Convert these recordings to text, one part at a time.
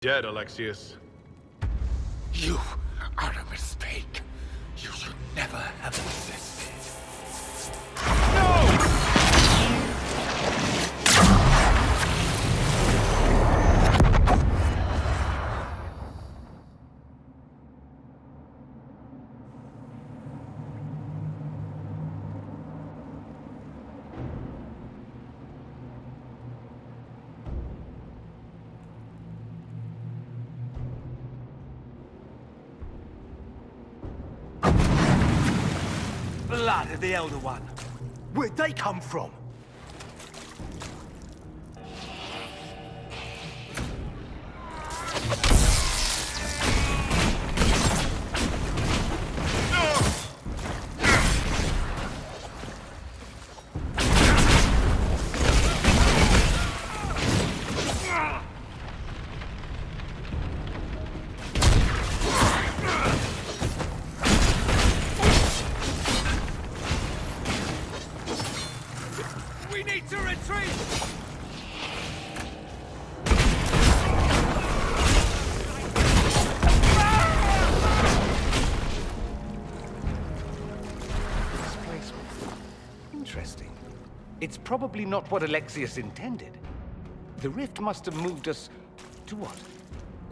dead, Alexius. You are a mistake. You should never have existed. Blood of the Elder One. Where'd they come from? We need to retreat! Displacement. Interesting. It's probably not what Alexius intended. The rift must have moved us to what?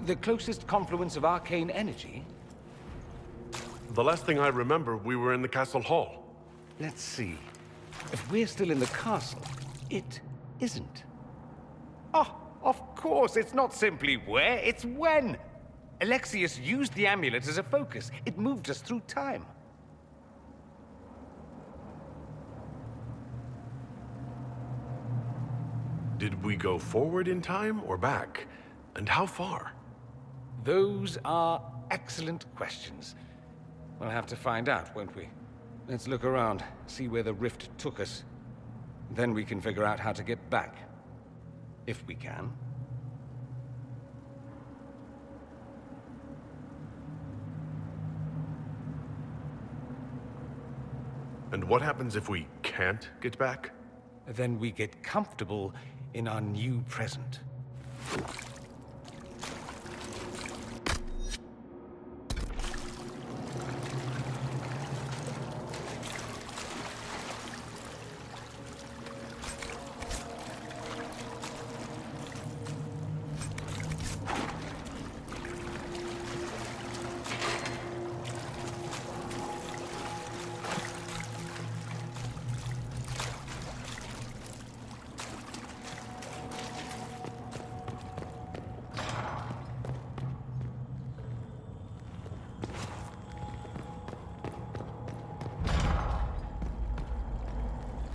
The closest confluence of arcane energy? The last thing I remember, we were in the castle hall. Let's see. If we're still in the castle, it isn't. Oh, of course, it's not simply where, it's when! Alexius used the amulet as a focus. It moved us through time. Did we go forward in time or back? And how far? Those are excellent questions. We'll have to find out, won't we? Let's look around, see where the rift took us. Then we can figure out how to get back. If we can. And what happens if we can't get back? Then we get comfortable in our new present.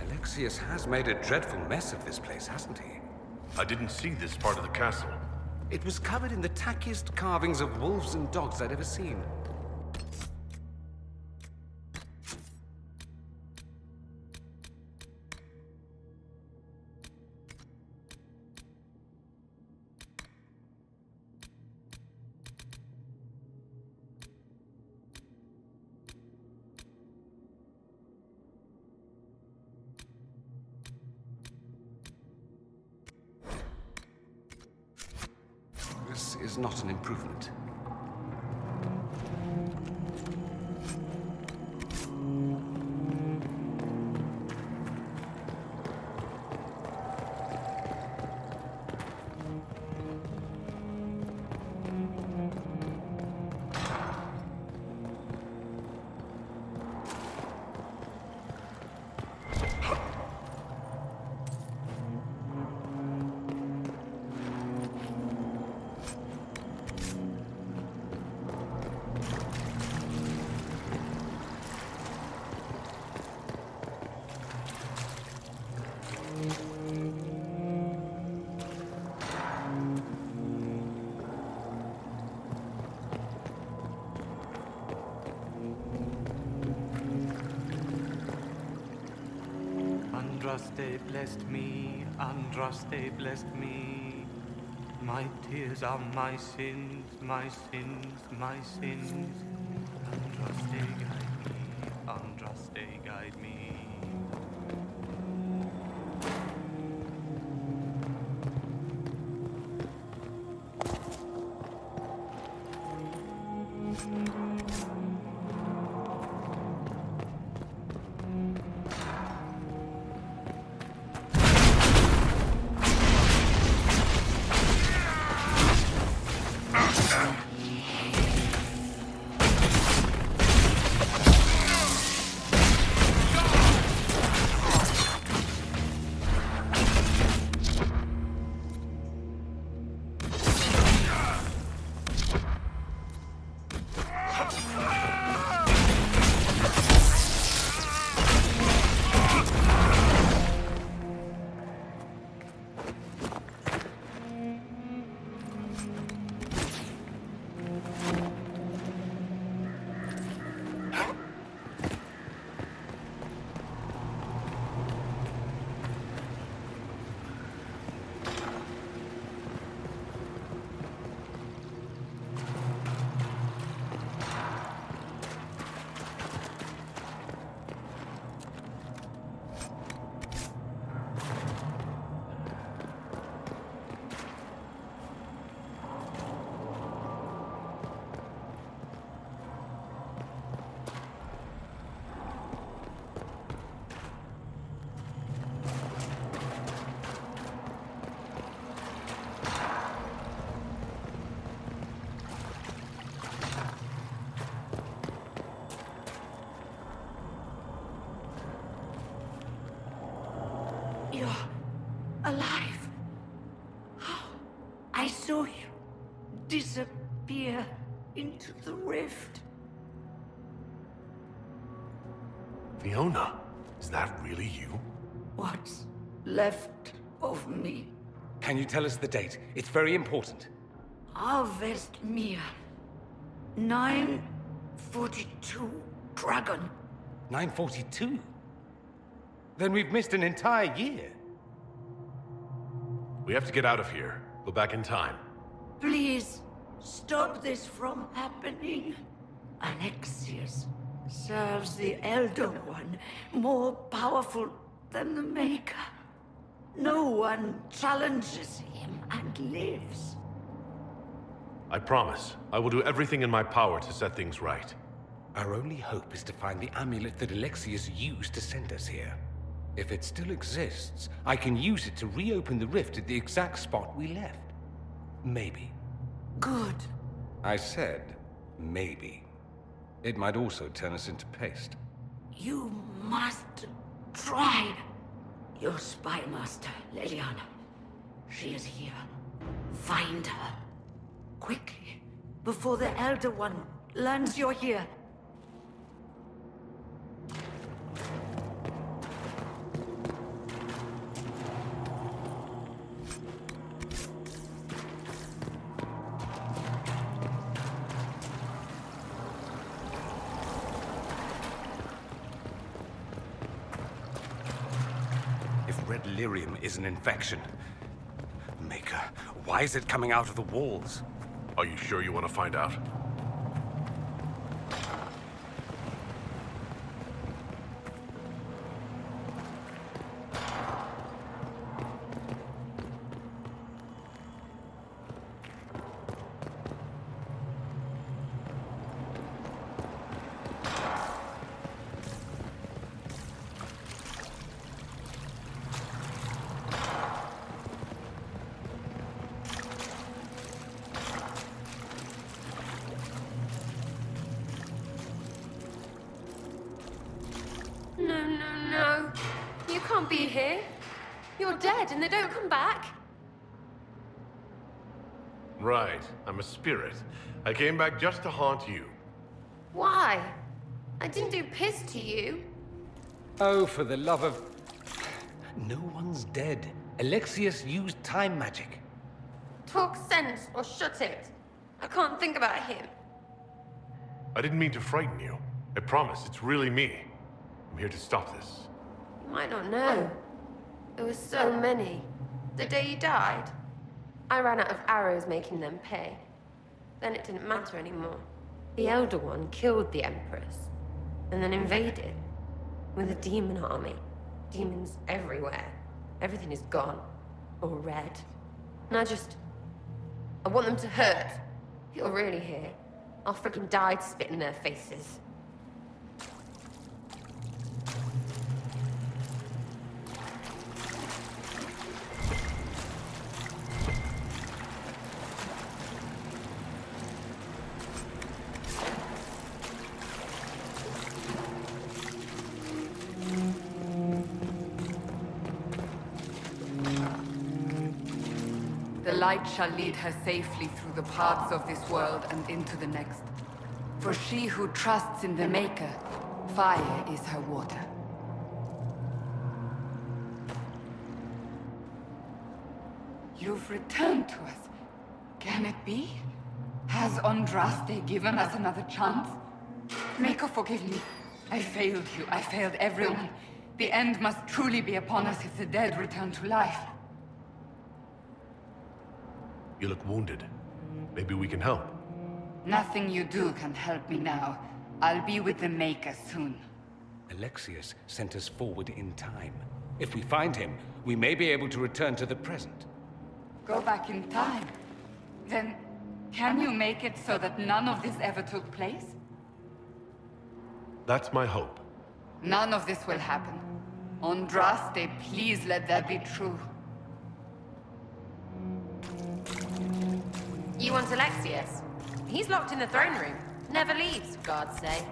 Alexius has made a dreadful mess of this place, hasn't he? I didn't see this part of the castle. It was covered in the tackiest carvings of wolves and dogs I'd ever seen. This is not an improvement. Andraste blessed me, Andraste blessed me. My tears are my sins, my sins, my sins. Andraste guide me, Andraste guide me. disappear into the rift. Fiona, is that really you? What's left of me? Can you tell us the date? It's very important. Harvest Mia. 942 Dragon. 942? Then we've missed an entire year. We have to get out of here. Go back in time. Please, stop this from happening. Alexius serves the Elder One, more powerful than the Maker. No one challenges him and lives. I promise. I will do everything in my power to set things right. Our only hope is to find the amulet that Alexius used to send us here. If it still exists, I can use it to reopen the rift at the exact spot we left. Maybe. Good. I said, maybe. It might also turn us into paste. You must try. Your spy master, Leliana. She is here. Find her. Quickly, before the Elder One learns you're here. If red lyrium is an infection, Maker, why is it coming out of the walls? Are you sure you want to find out? No. You can't be here. You're dead and they don't come back. Right. I'm a spirit. I came back just to haunt you. Why? I didn't do piss to you. Oh, for the love of... No one's dead. Alexius used time magic. Talk sense or shut it. I can't think about him. I didn't mean to frighten you. I promise, it's really me. I'm here to stop this. You might not know. There were so many. The day you died, I ran out of arrows making them pay. Then it didn't matter anymore. The Elder One killed the Empress, and then invaded. With a demon army. Demons everywhere. Everything is gone. Or red. And I want them to hurt. If you're really here, I'll freaking die to spit in their faces. The light shall lead her safely through the paths of this world and into the next. For she who trusts in the Maker, fire is her water. You've returned to us. Can it be? Has Andraste given us another chance? Maker, forgive me. I failed you. I failed everyone. The end must truly be upon us if the dead return to life. You look wounded. Maybe we can help. Nothing you do can help me now. I'll be with the Maker soon. Alexius sent us forward in time. If we find him, we may be able to return to the present. Go back in time? Then, can you make it so that none of this ever took place? That's my hope. None of this will happen. Andraste, please let that be true. You want Alexius? He's locked in the throne room. Never leaves, guards say.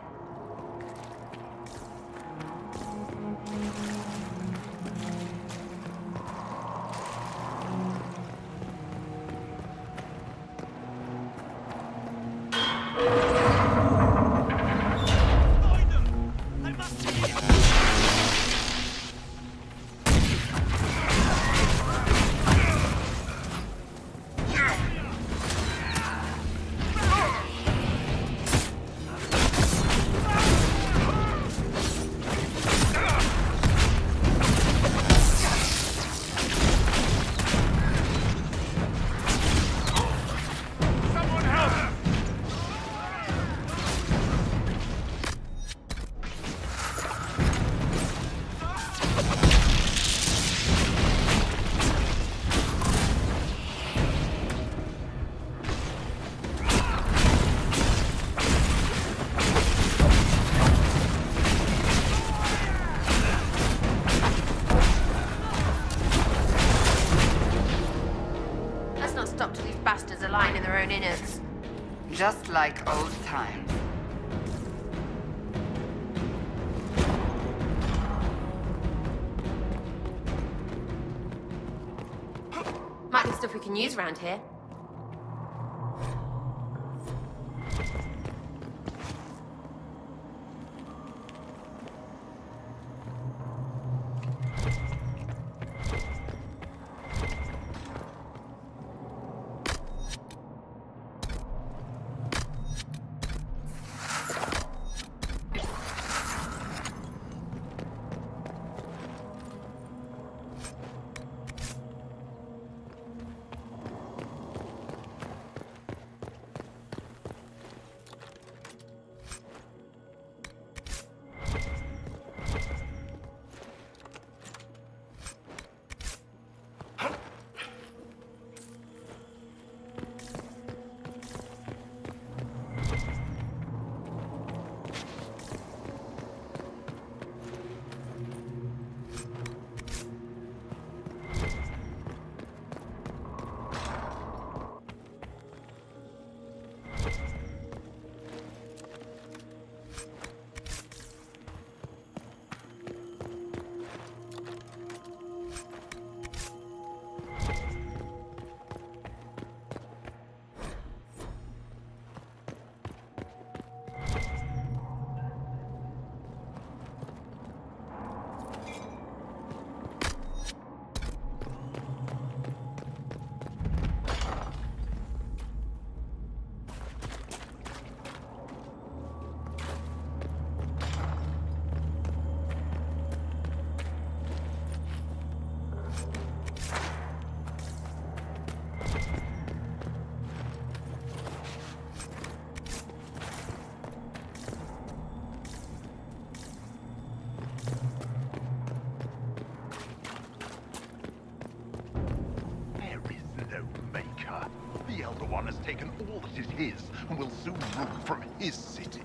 secrets. Just like old times. Might be stuff we can use around here. The Elder One has taken all that is his, and will soon rule from his city.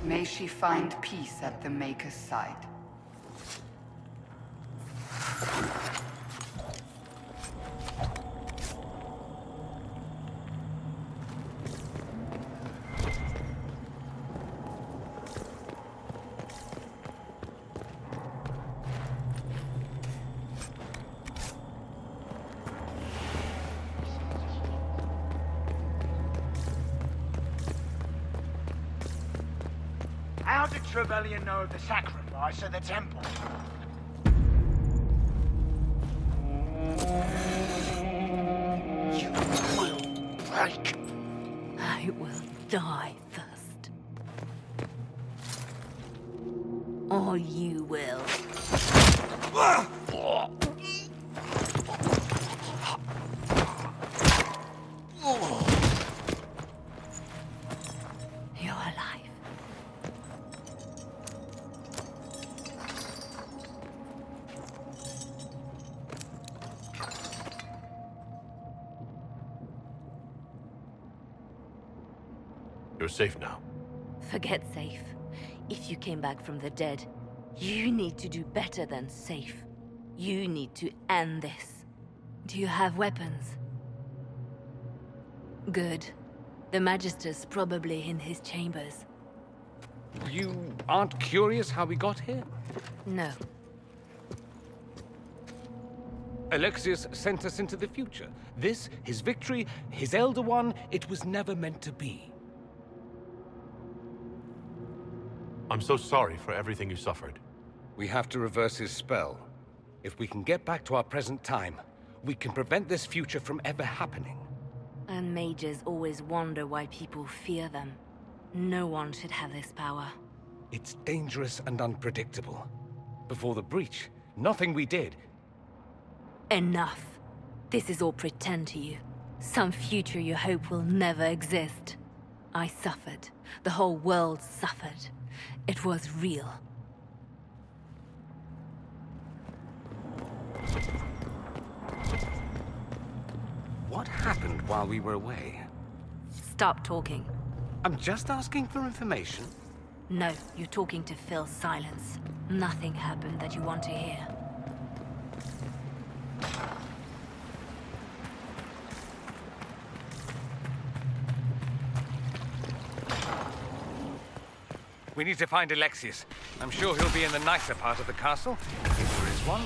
May she find peace at the Maker's side. How did Trevelyan know of the sacrifice at the temple? You will break. I will die first. Or you will. You're alive. You're safe now. Forget safe. If you came back from the dead, you need to do better than safe. You need to end this. Do you have weapons? Good. The Magister's probably in his chambers. You aren't curious how we got here? No. Alexius sent us into the future. This, his victory, his Elder One, it was never meant to be. I'm so sorry for everything you suffered. We have to reverse his spell. If we can get back to our present time, we can prevent this future from ever happening. And mages always wonder why people fear them. No one should have this power. It's dangerous and unpredictable. Before the breach, nothing we did. Enough. This is all pretend to you. Some future you hope will never exist. I suffered. The whole world suffered. It was real. What happened while we were away? Stop talking. I'm just asking for information. No, you're talking to fill silence. Nothing happened that you want to hear. We need to find Alexius. I'm sure he'll be in the nicer part of the castle, if there is one.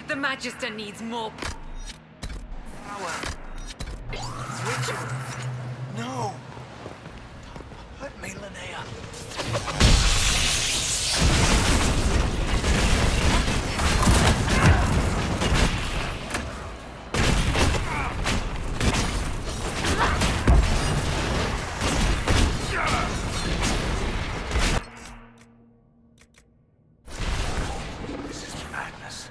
The Magister needs more power. Rituals. No. Let me, Linnea. This is madness.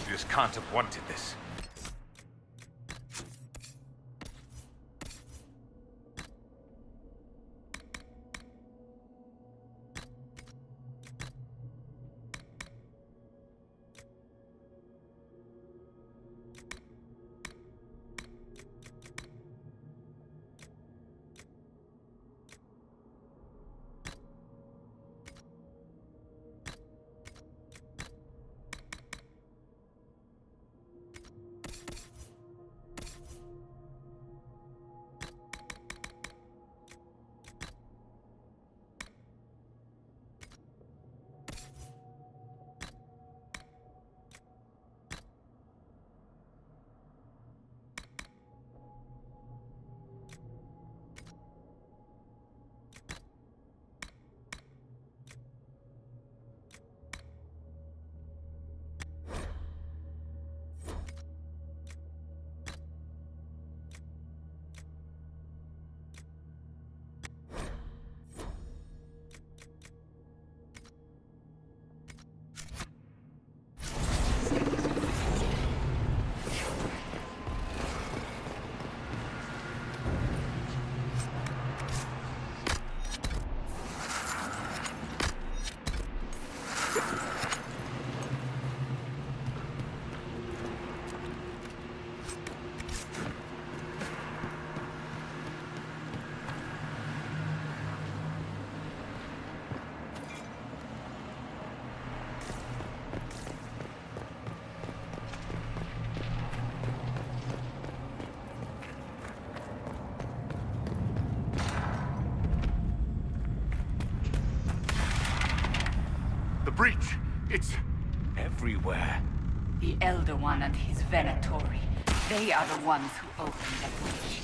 You just can't have wanted this. breach. It's... everywhere. The Elder One and his Venatori. They are the ones who opened the breach.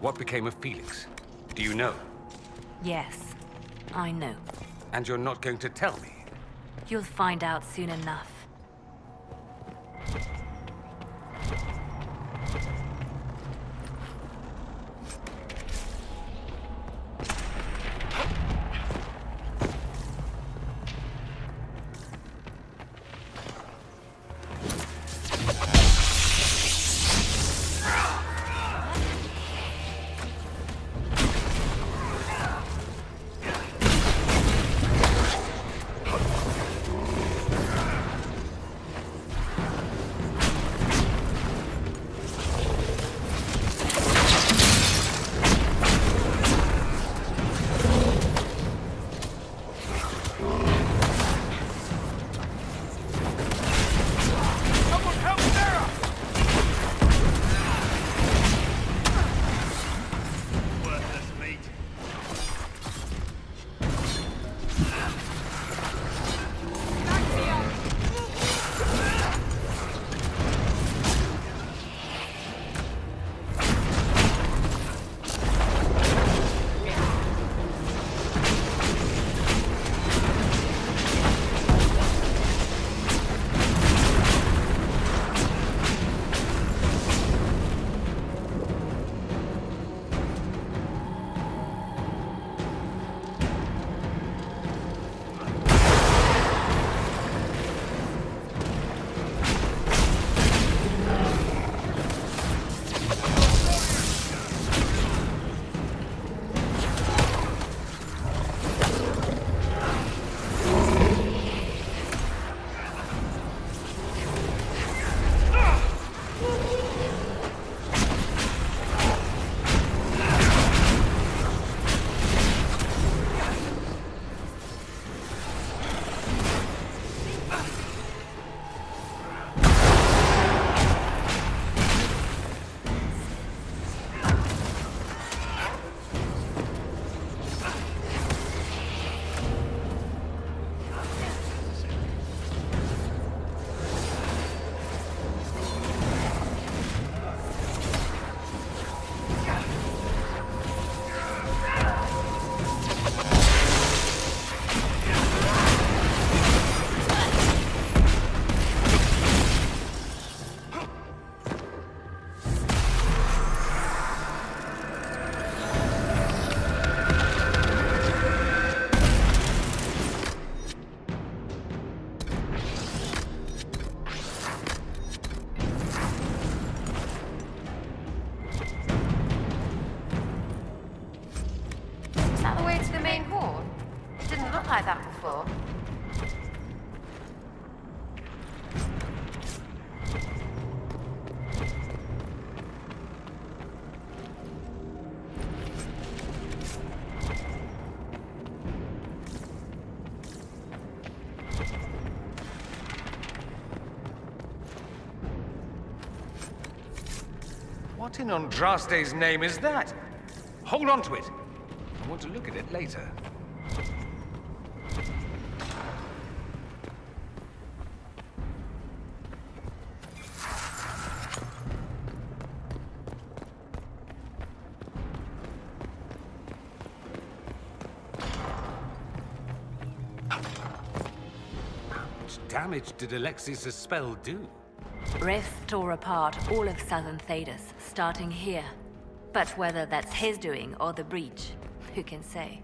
What became of Felix? Do you know? Yes, I know. And you're not going to tell me? You'll find out soon enough. like that before. What in Andraste's name is that? Hold on to it. I want to look at it later. How much damage did Alexius' spell do? Rifts tore apart all of southern Thedas, starting here. But whether that's his doing or the breach, who can say?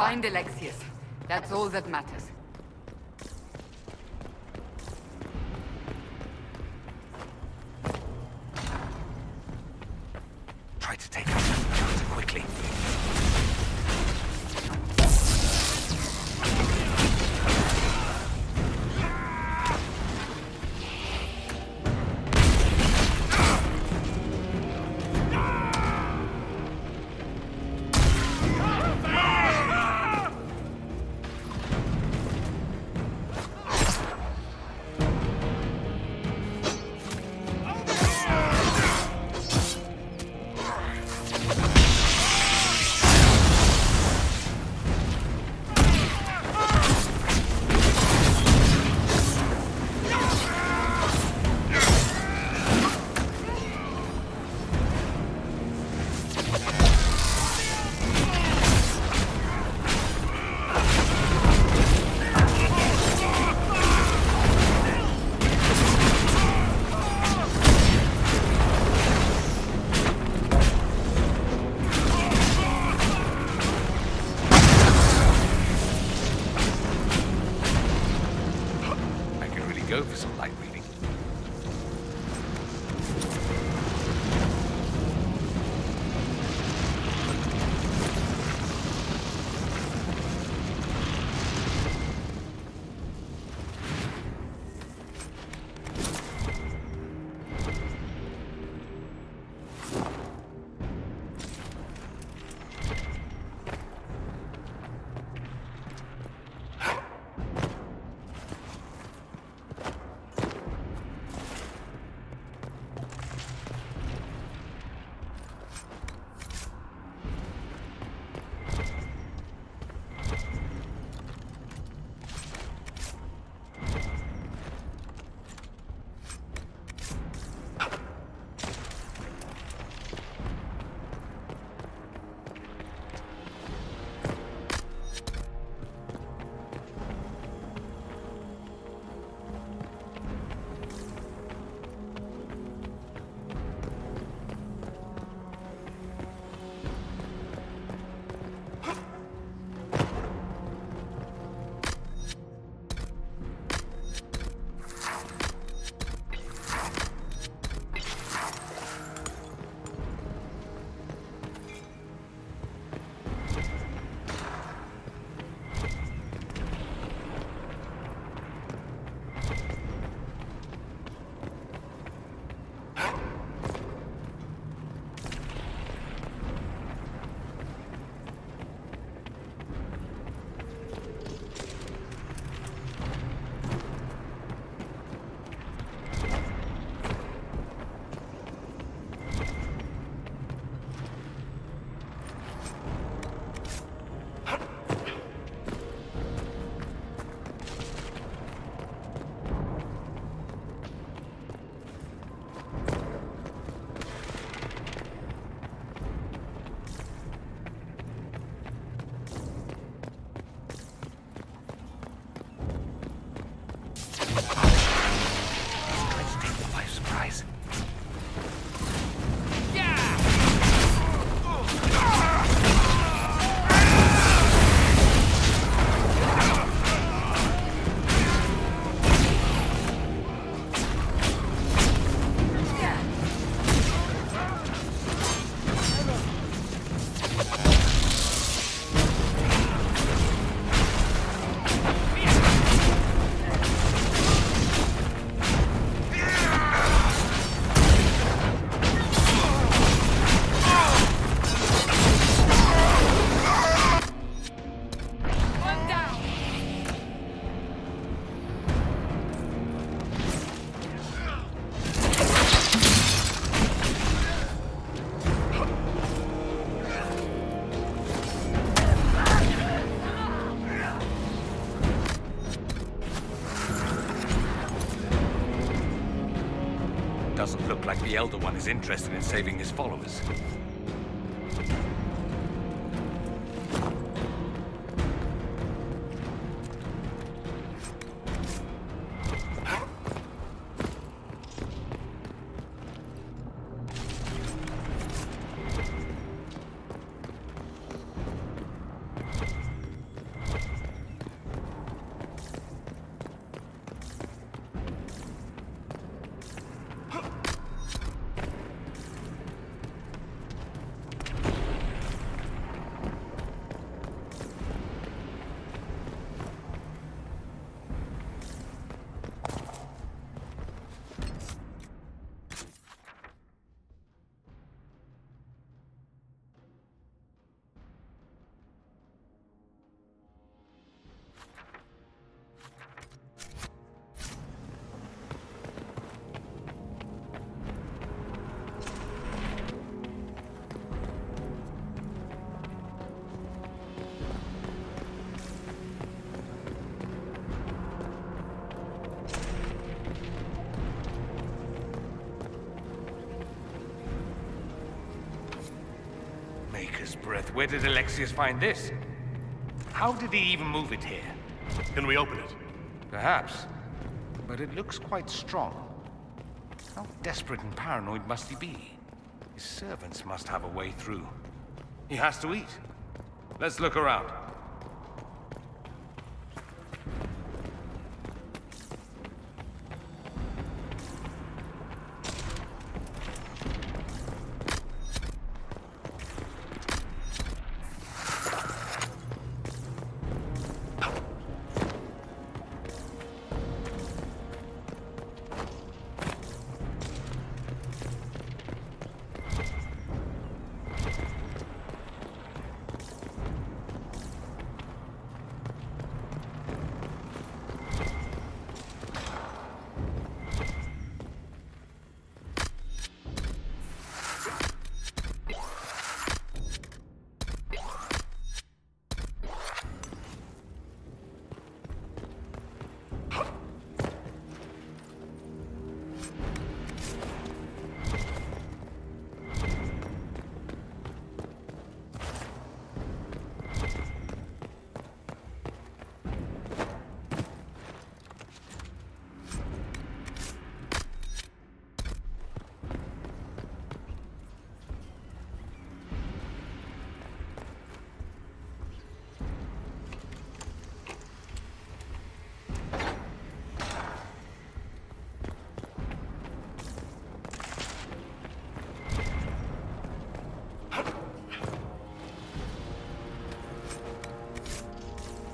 Find Alexius. That's all that matters. Try to take out that counter quickly. Go for some light reading. Doesn't look like the Elder One is interested in saving his followers. Maker's breath, where did Alexius find this? How did he even move it here? Can we open it? Perhaps. But it looks quite strong. How desperate and paranoid must he be? His servants must have a way through. He has to eat. Let's look around.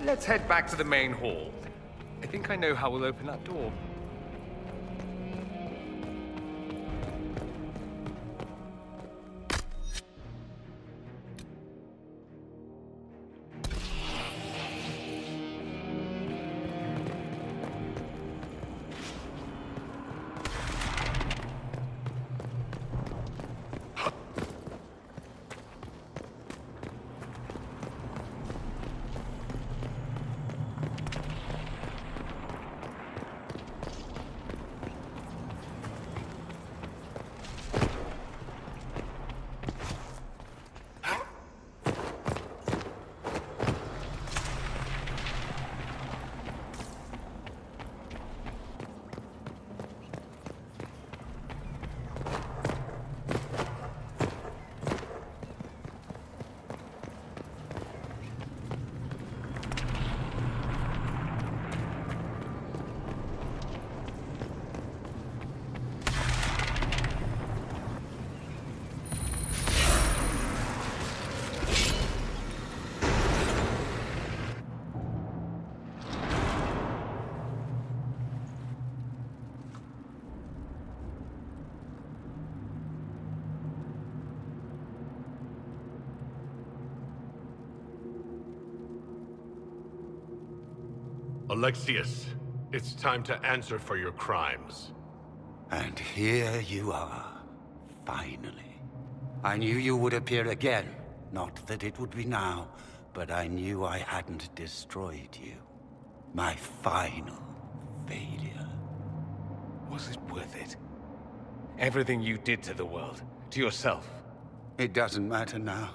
Let's head back to the main hall. I think I know how we'll open that door. Alexius, it's time to answer for your crimes. And here you are, finally. I knew you would appear again. Not that it would be now, but I knew I hadn't destroyed you. My final failure. Was it worth it? Everything you did to the world, to yourself. It doesn't matter now.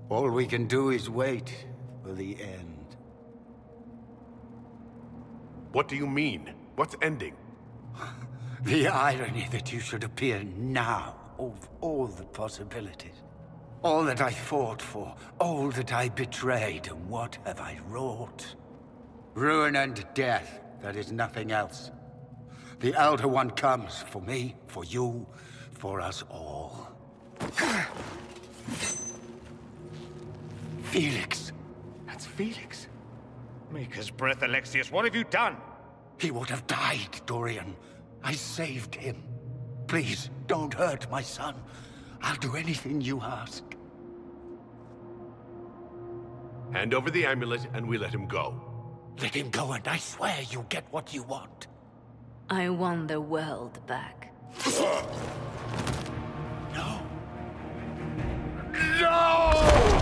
All we can do is wait for the end. What do you mean? What's ending? The irony that you should appear now, of all the possibilities. All that I fought for, all that I betrayed, and what have I wrought? Ruin and death, that is nothing else. The Elder One comes for me, for you, for us all. Felix. That's Felix. Maker's breath, Alexius, what have you done? He would have died, Dorian. I saved him. Please, don't hurt my son. I'll do anything you ask. Hand over the amulet and we let him go. Let him go and I swear you'll get what you want. I want the world back. No. No!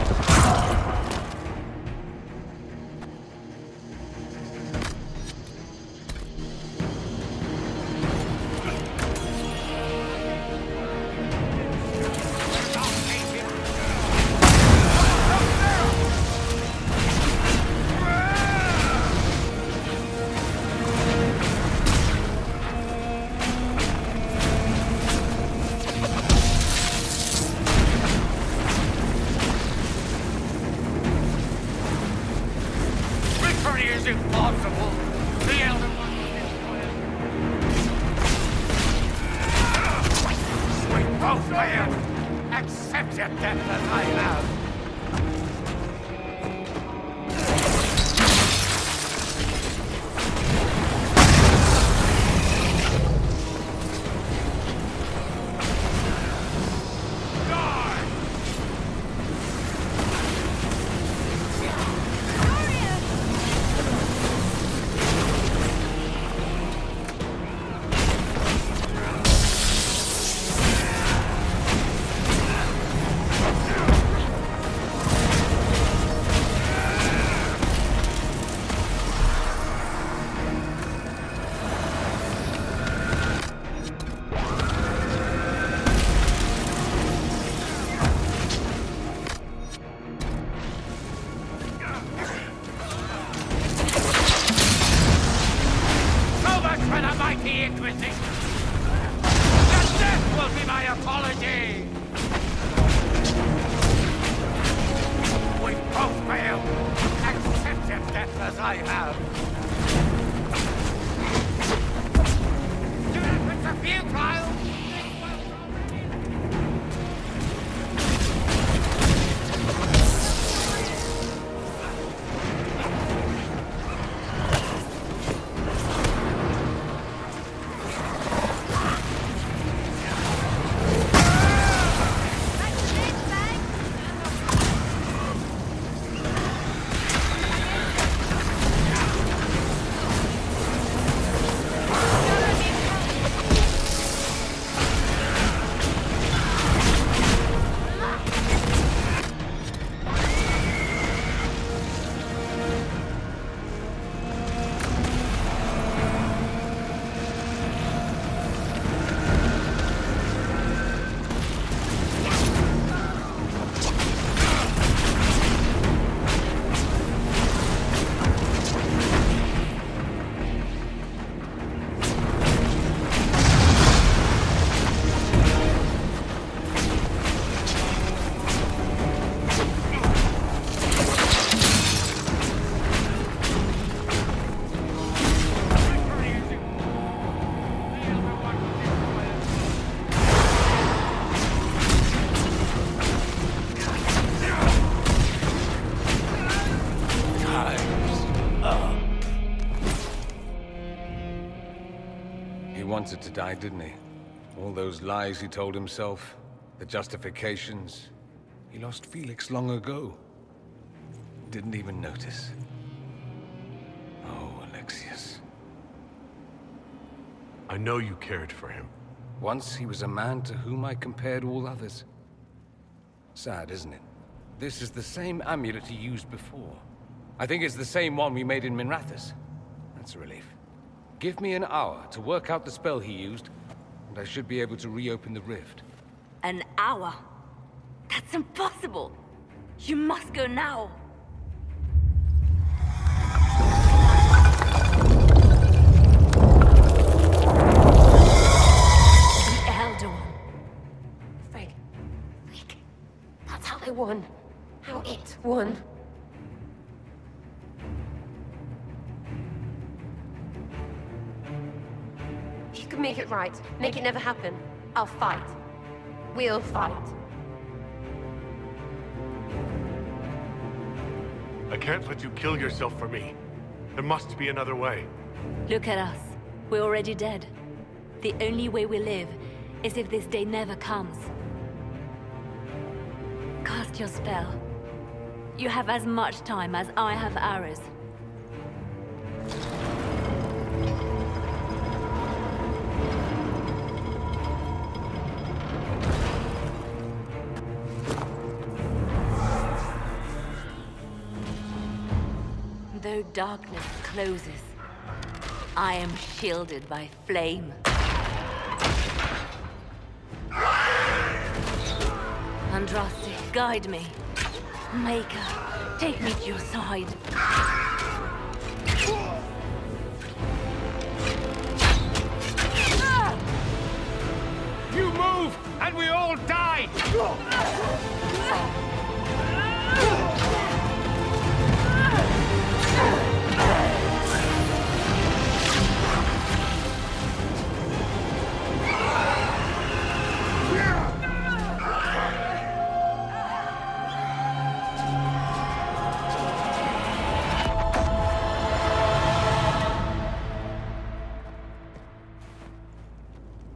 failed. Accept your death as I have. Inquisition! Your death will be my apology! We both failed. Accept your death as I have. Your efforts are futile! He wanted to die, didn't he? All those lies he told himself, the justifications. He lost Felix long ago. Didn't even notice. Oh, Alexius. I know you cared for him. Once he was a man to whom I compared all others. Sad, isn't it? This is the same amulet he used before. I think it's the same one we made in Minrathous. That's a relief. Give me an hour to work out the spell he used, and I should be able to reopen the rift. An hour? That's impossible! You must go now! The Elder One. Frigg. That's how they won. How it won. You can make it right. Make it never happen. I'll fight. We'll fight. I can't let you kill yourself for me. There must be another way. Look at us. We're already dead. The only way we live is if this day never comes. Cast your spell. You have as much time as I have arrows. Though darkness closes, I am shielded by flame. Andraste, guide me. Maker, take me to your side. You move, and we all die!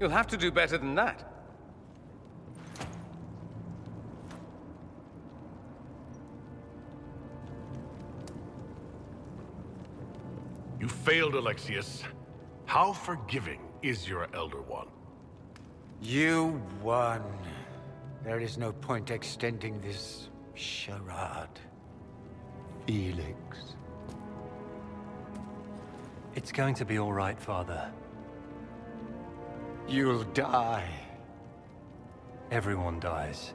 You'll have to do better than that. You failed, Alexius. How forgiving is your Elder One? You won. There is no point extending this charade. Felix. It's going to be all right, Father. You'll die. Everyone dies.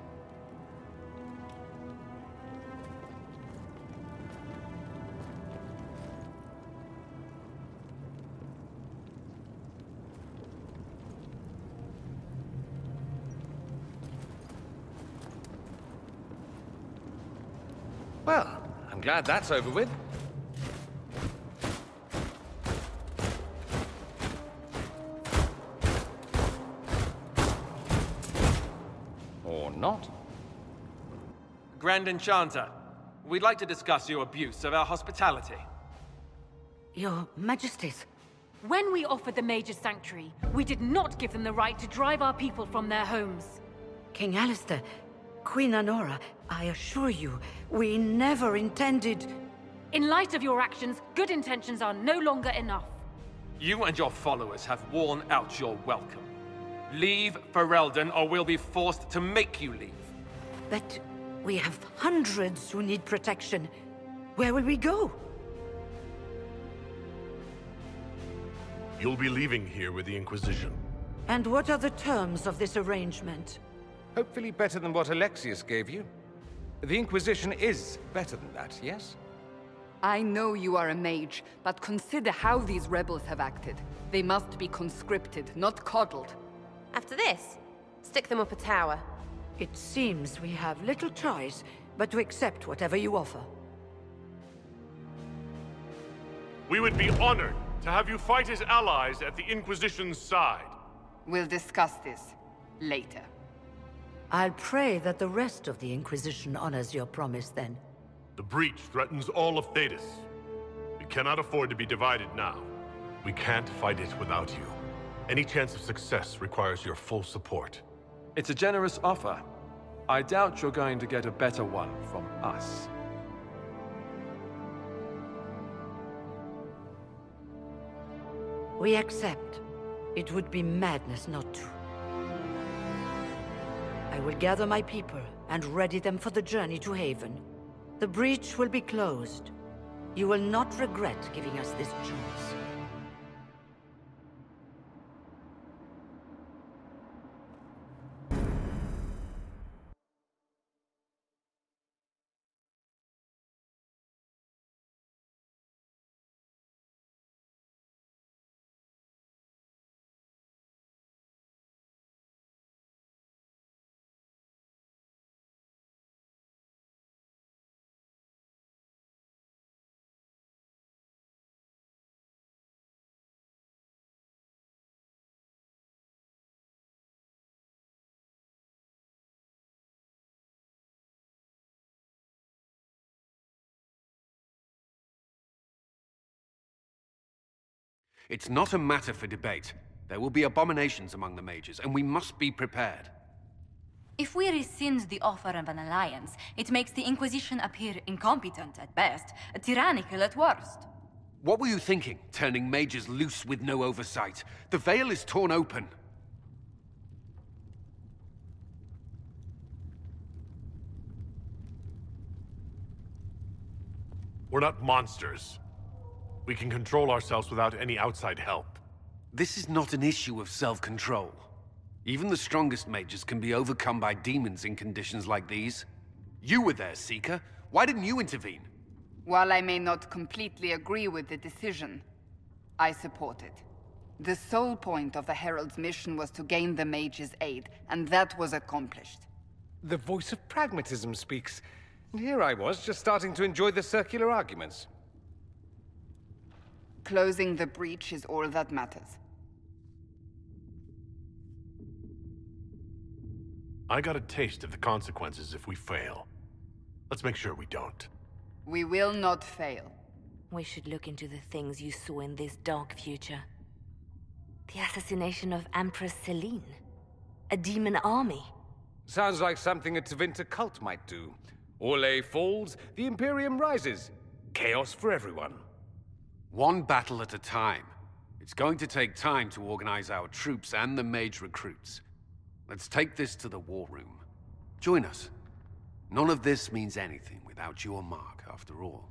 Well, I'm glad that's over with. Or not. Grand Enchanter, we'd like to discuss your abuse of our hospitality. Your Majesties. When we offered the Mage's Sanctuary, we did not give them the right to drive our people from their homes. King Alistair, Queen Anora, I assure you, we never intended... In light of your actions, good intentions are no longer enough. You and your followers have worn out your welcome. Leave Ferelden, or we'll be forced to make you leave. But we have hundreds who need protection. Where will we go? You'll be leaving here with the Inquisition. And what are the terms of this arrangement? Hopefully better than what Alexius gave you. The Inquisition is better than that, yes? I know you are a mage, but consider how these rebels have acted. They must be conscripted, not coddled. After this, stick them up a tower. It seems we have little choice but to accept whatever you offer. We would be honored to have you fight as allies at the Inquisition's side. We'll discuss this later. I'll pray that the rest of the Inquisition honors your promise then. The breach threatens all of Thedas. We cannot afford to be divided now. We can't fight it without you. Any chance of success requires your full support. It's a generous offer. I doubt you're going to get a better one from us. We accept. It would be madness not to. I will gather my people and ready them for the journey to Haven. The breach will be closed. You will not regret giving us this chance. It's not a matter for debate. There will be abominations among the mages, and we must be prepared. If we rescind the offer of an alliance, it makes the Inquisition appear incompetent at best, tyrannical at worst. What were you thinking, turning mages loose with no oversight? The veil is torn open. We're not monsters. We can control ourselves without any outside help. This is not an issue of self-control. Even the strongest mages can be overcome by demons in conditions like these. You were there, Seeker. Why didn't you intervene? While I may not completely agree with the decision, I support it. The sole point of the Herald's mission was to gain the mage's aid, and that was accomplished. The voice of pragmatism speaks. And here I was, just starting to enjoy the circular arguments. Closing the breach is all that matters. I got a taste of the consequences if we fail. Let's make sure we don't. We will not fail. We should look into the things you saw in this dark future. The assassination of Empress Celine. A demon army. Sounds like something a Tevinter cult might do. Orlais falls, the Imperium rises. Chaos for everyone. One battle at a time. It's going to take time to organize our troops and the mage recruits. Let's take this to the war room. Join us. None of this means anything without your mark, after all.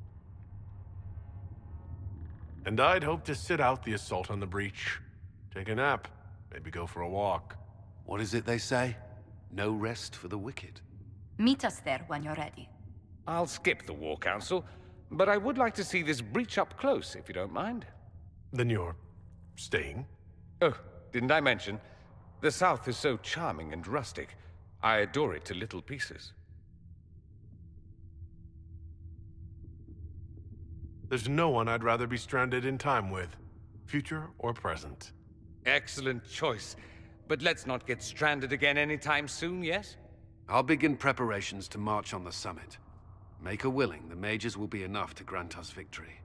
And I'd hope to sit out the assault on the breach. Take a nap. Maybe go for a walk. What is it they say? No rest for the wicked. Meet us there when you're ready. I'll skip the War Council, but I would like to see this breach up close, if you don't mind. Then you're staying? Oh, didn't I mention? The South is so charming and rustic. I adore it to little pieces. There's no one I'd rather be stranded in time with, future or present. Excellent choice. But let's not get stranded again anytime soon, yes? I'll begin preparations to march on the summit. Make a willing, the mages will be enough to grant us victory.